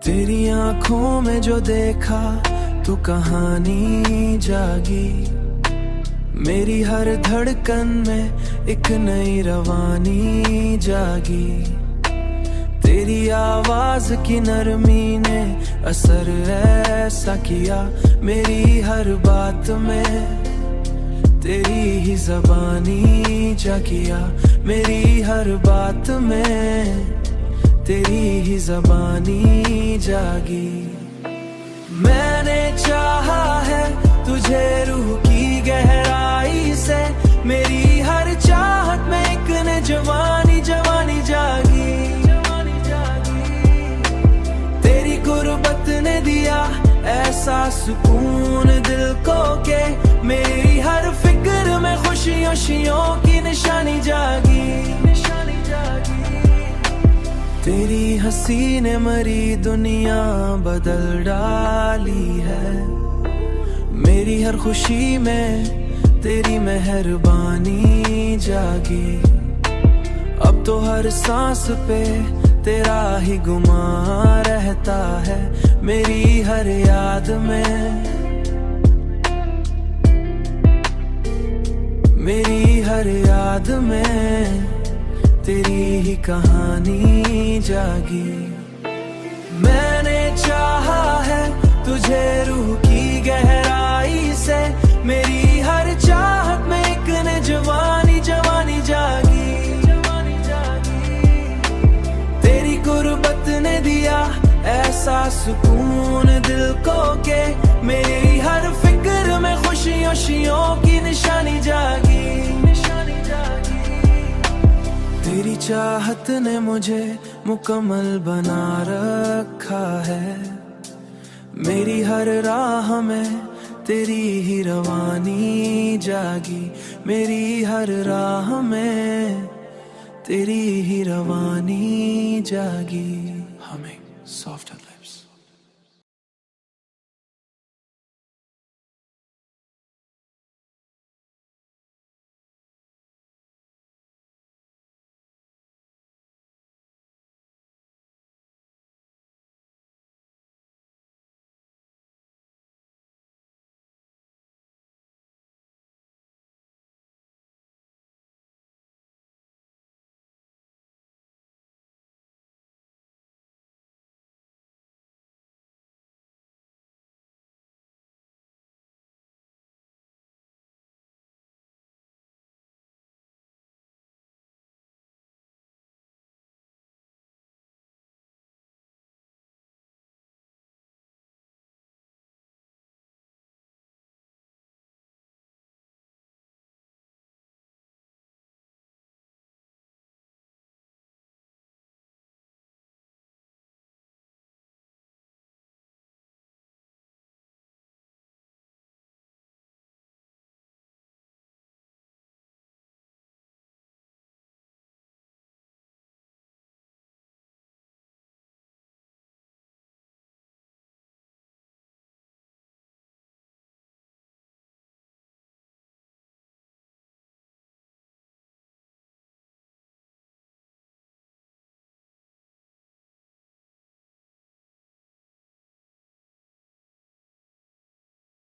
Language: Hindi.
तेरी आंखों में जो देखा तू कहानी जागी। मेरी हर धड़कन में एक नई रवानी जागी। तेरी आवाज की नरमी ने असर ऐसा किया मेरी हर बात में। तेरी ही ज़बानी जा किया मेरी हर बात में। तेरी ही ज़बानी जागी। मैंने चाहा है तुझे रूह की गहराई से। मेरी हर चाहत में एक ने जवानी जवानी जागी। तेरी गुर्बत ने दिया ऐसा सुकून दिल को के मेरी हर फिक्र में खुशियों की निशानी जागी। तेरी हंसी ने मरी दुनिया बदल डाली है। मेरी हर खुशी में तेरी मेहरबानी जागी। अब तो हर सांस पे तेरा ही गुमा रहता है मेरी हर याद में। मेरी हर याद में तेरी ही कहानी जागी। मैंने चाहा है तुझे रूह की गहराई से। मेरी हर चाहत में एक ने जवानी जवानी जागी। तेरी गुर्बत ने दिया ऐसा सुकून दिल को के मेरी हर फिक्र में खुशियों की निशानी जागी। तेरी चाहत ने मुझे मुकम्मल बना रखा है। मेरी हर राह में तेरी ही रवानी जागी। मेरी हर राह में तेरी ही रवानी जागी।